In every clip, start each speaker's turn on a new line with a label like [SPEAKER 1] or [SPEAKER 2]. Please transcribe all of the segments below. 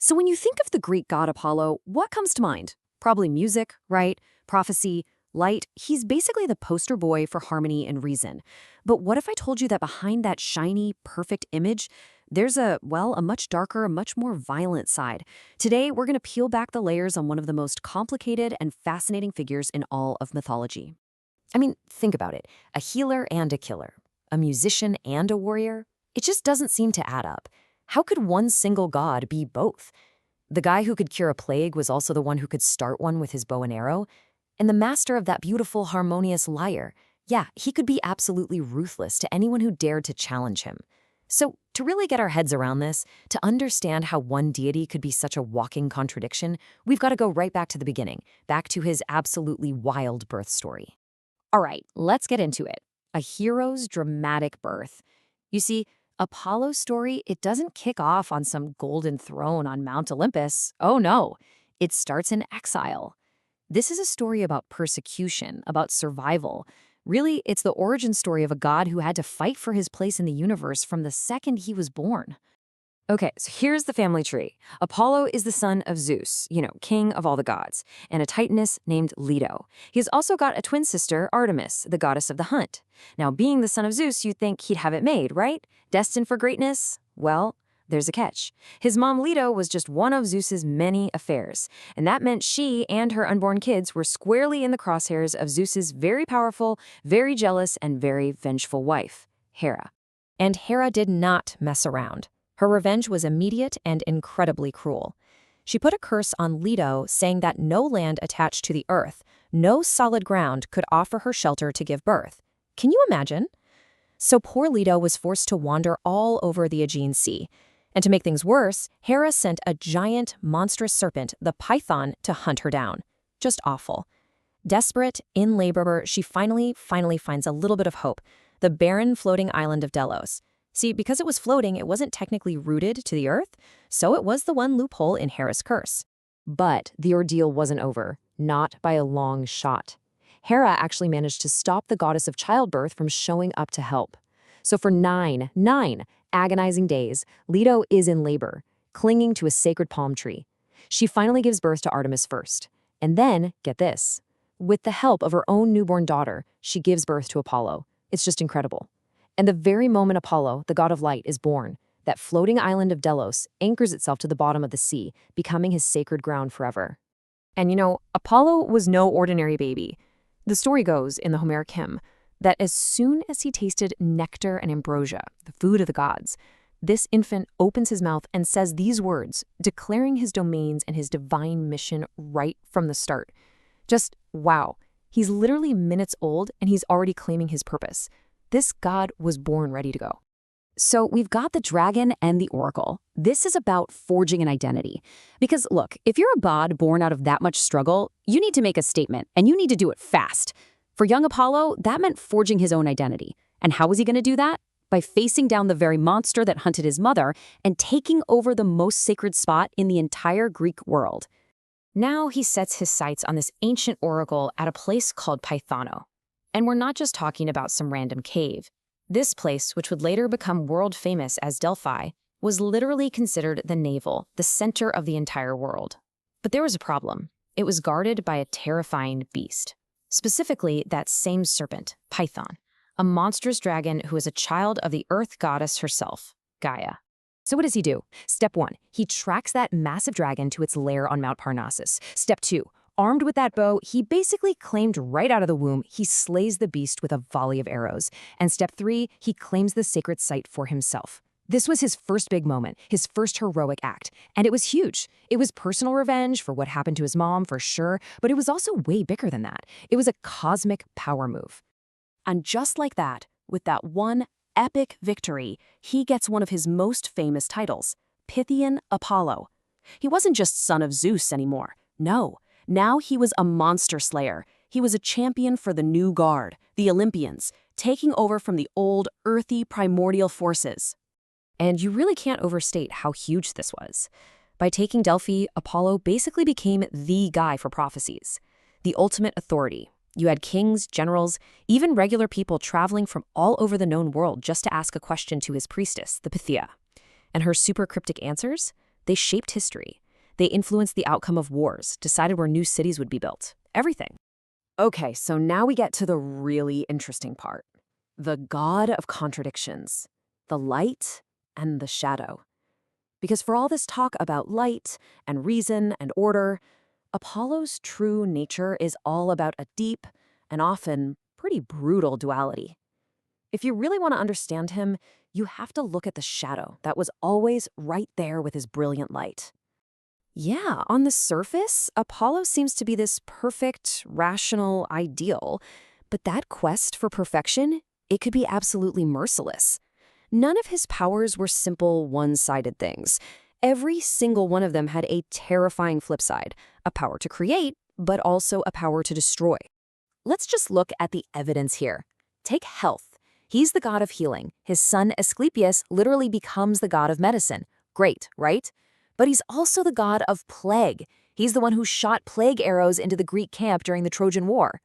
[SPEAKER 1] So when you think of the Greek god Apollo, what comes to mind? Probably music, right? Prophecy, light. He's basically the poster boy for harmony and reason. But what if I told you that behind that shiny, perfect image, there's a much darker, much more violent side? Today, we're going to peel back the layers on one of the most complicated and fascinating figures in all of mythology. I mean, think about it. A healer and a killer. A musician and a warrior. It just doesn't seem to add up. How could one single god be both? The guy who could cure a plague was also the one who could start one with his bow and arrow. And the master of that beautiful, harmonious lyre, yeah, he could be absolutely ruthless to anyone who dared to challenge him. So, to really get our heads around this, to understand how one deity could be such a walking contradiction, we've got to go right back to the beginning, back to his absolutely wild birth story. All right, let's get into it. A hero's dramatic birth. You see, Apollo's story, it doesn't kick off on some golden throne on Mount Olympus. Oh no, it starts in exile. This is a story about persecution, about survival. Really, it's the origin story of a god who had to fight for his place in the universe from the second he was born. Okay, so here's the family tree. Apollo is the son of Zeus, king of all the gods, and a titaness named Leto. He's also got a twin sister, Artemis, the goddess of the hunt. Now, being the son of Zeus, you'd think he'd have it made, right? Destined for greatness? Well, there's a catch. His mom, Leto, was just one of Zeus's many affairs, and that meant she and her unborn kids were squarely in the crosshairs of Zeus's very powerful, very jealous, and very vengeful wife, Hera. And Hera did not mess around. Her revenge was immediate and incredibly cruel. She put a curse on Leto, saying that no land attached to the earth, no solid ground, could offer her shelter to give birth. Can you imagine? So poor Leto was forced to wander all over the Aegean Sea. And to make things worse, Hera sent a giant, monstrous serpent, the Python, to hunt her down. Just awful. Desperate, in labor, she finally finds a little bit of hope, the barren floating island of Delos. See, because it was floating, it wasn't technically rooted to the earth, so it was the one loophole in Hera's curse. But the ordeal wasn't over, not by a long shot. Hera actually managed to stop the goddess of childbirth from showing up to help. So for nine agonizing days, Leto is in labor, clinging to a sacred palm tree. She finally gives birth to Artemis first. And then, get this, with the help of her own newborn daughter, she gives birth to Apollo. It's just incredible. And the very moment Apollo, the god of light, is born, that floating island of Delos anchors itself to the bottom of the sea, becoming his sacred ground forever. And Apollo was no ordinary baby. The story goes, in the Homeric hymn, that as soon as he tasted nectar and ambrosia, the food of the gods, this infant opens his mouth and says these words, declaring his domains and his divine mission right from the start. Just wow. He's literally minutes old and he's already claiming his purpose. This god was born ready to go. So we've got the dragon and the oracle. This is about forging an identity. Because look, if you're a god born out of that much struggle, you need to make a statement, and you need to do it fast. For young Apollo, that meant forging his own identity. And how was he going to do that? By facing down the very monster that hunted his mother and taking over the most sacred spot in the entire Greek world. Now he sets his sights on this ancient oracle at a place called Pythono. And we're not just talking about some random cave. This place, which would later become world famous as Delphi, was literally considered the navel, the center of the entire world. But there was a problem. It was guarded by a terrifying beast. Specifically, that same serpent, Python, a monstrous dragon who is a child of the earth goddess herself, Gaia. So what does he do? Step 1, he tracks that massive dragon to its lair on Mount Parnassus. Step 2, armed with that bow, he basically claimed right out of the womb, he slays the beast with a volley of arrows. And step 3, he claims the sacred site for himself. This was his first big moment, his first heroic act, and it was huge. It was personal revenge for what happened to his mom, for sure, but it was also way bigger than that. It was a cosmic power move. And just like that, with that one epic victory, he gets one of his most famous titles, Pythian Apollo. He wasn't just son of Zeus anymore. No. Now he was a monster slayer. He was a champion for the new guard, the Olympians, taking over from the old, earthy, primordial forces. And you really can't overstate how huge this was. By taking Delphi, Apollo basically became the guy for prophecies, the ultimate authority. You had kings, generals, even regular people traveling from all over the known world just to ask a question to his priestess, the Pythia. And her super cryptic answers? They shaped history. They influenced the outcome of wars, decided where new cities would be built. Everything. Okay, so now we get to the really interesting part. The god of contradictions. The light and the shadow. Because for all this talk about light and reason and order, Apollo's true nature is all about a deep and often pretty brutal duality. If you really want to understand him, you have to look at the shadow that was always right there with his brilliant light. Yeah, on the surface, Apollo seems to be this perfect, rational ideal, but that quest for perfection, it could be absolutely merciless. None of his powers were simple, one-sided things. Every single one of them had a terrifying flip side, a power to create, but also a power to destroy. Let's just look at the evidence here. Take health. He's the god of healing. His son Asclepius literally becomes the god of medicine. Great, right? But he's also the god of plague. He's the one who shot plague arrows into the Greek camp during the Trojan War.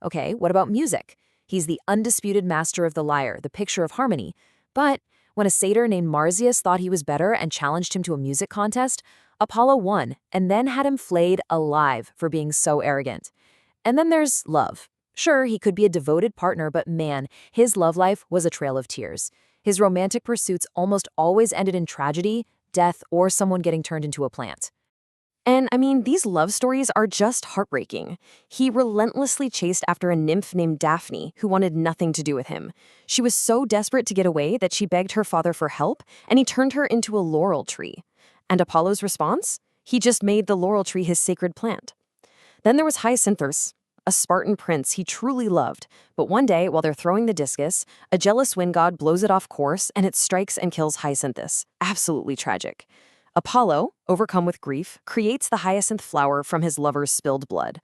[SPEAKER 1] Okay, what about music? He's the undisputed master of the lyre, the picture of harmony. But when a satyr named Marsyas thought he was better and challenged him to a music contest, Apollo won and then had him flayed alive for being so arrogant. And then there's love. Sure, he could be a devoted partner, but man, his love life was a trail of tears. His romantic pursuits almost always ended in tragedy, death, or someone getting turned into a plant. And I mean, these love stories are just heartbreaking. He relentlessly chased after a nymph named Daphne who wanted nothing to do with him. She was so desperate to get away that she begged her father for help, and he turned her into a laurel tree. And Apollo's response? He just made the laurel tree his sacred plant. Then there was Hyacinthus, a Spartan prince he truly loved. But one day, while they're throwing the discus, a jealous wind god blows it off course and it strikes and kills Hyacinthus. Absolutely tragic. Apollo, overcome with grief, creates the hyacinth flower from his lover's spilled blood.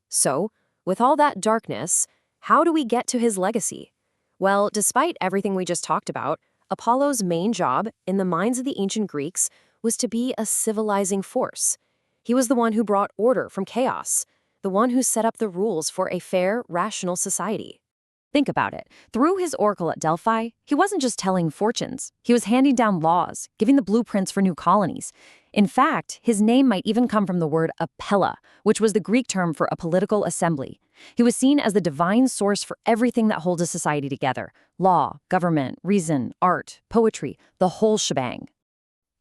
[SPEAKER 1] So, with all that darkness, how do we get to his legacy? Well, despite everything we just talked about, Apollo's main job, in the minds of the ancient Greeks, was to be a civilizing force. He was the one who brought order from chaos, the one who set up the rules for a fair, rational society. Think about it. Through his oracle at Delphi, he wasn't just telling fortunes. He was handing down laws, giving the blueprints for new colonies. In fact, his name might even come from the word apella, which was the Greek term for a political assembly. He was seen as the divine source for everything that holds a society together: law, government, reason, art, poetry, the whole shebang.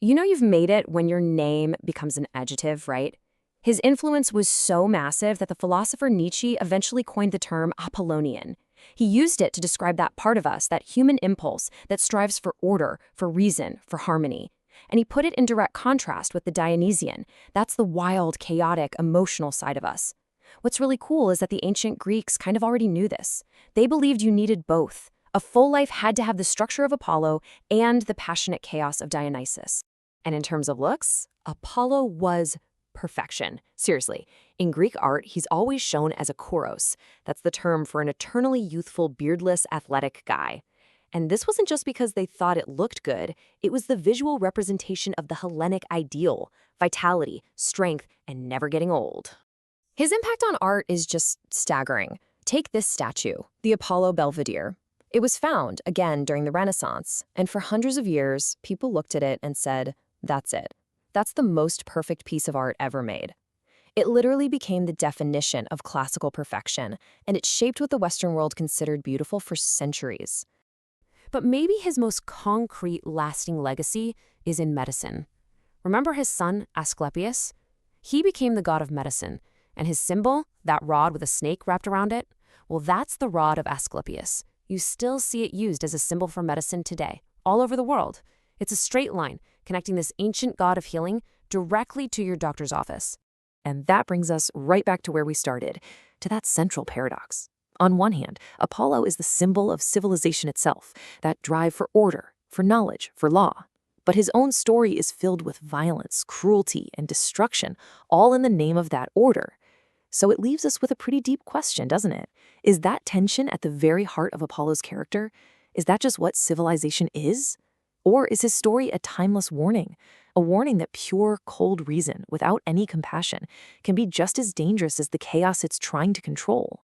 [SPEAKER 1] You know you've made it when your name becomes an adjective, right? His influence was so massive that the philosopher Nietzsche eventually coined the term Apollonian. He used it to describe that part of us, that human impulse that strives for order, for reason, for harmony. And he put it in direct contrast with the Dionysian. That's the wild, chaotic, emotional side of us. What's really cool is that the ancient Greeks kind of already knew this. They believed you needed both. A full life had to have the structure of Apollo and the passionate chaos of Dionysus. And in terms of looks, Apollo was perfection. Seriously, in Greek art, he's always shown as a kouros. That's the term for an eternally youthful, beardless, athletic guy. And this wasn't just because they thought it looked good, it was the visual representation of the Hellenic ideal: vitality, strength, and never getting old. His impact on art is just staggering. Take this statue, the Apollo Belvedere. It was found, again, during the Renaissance, and for hundreds of years, people looked at it and said, that's it. That's the most perfect piece of art ever made. It literally became the definition of classical perfection, and it shaped what the Western world considered beautiful for centuries. But maybe his most concrete, lasting legacy is in medicine. Remember his son, Asclepius? He became the god of medicine, and his symbol, that rod with a snake wrapped around it, well, that's the rod of Asclepius. You still see it used as a symbol for medicine today, all over the world. It's a straight line connecting this ancient god of healing directly to your doctor's office. And that brings us right back to where we started, to that central paradox. On one hand, Apollo is the symbol of civilization itself, that drive for order, for knowledge, for law. But his own story is filled with violence, cruelty, and destruction, all in the name of that order. So it leaves us with a pretty deep question, doesn't it? Is that tension at the very heart of Apollo's character? Is that just what civilization is? Or is his story a timeless warning? A warning that pure, cold reason, without any compassion, can be just as dangerous as the chaos it's trying to control.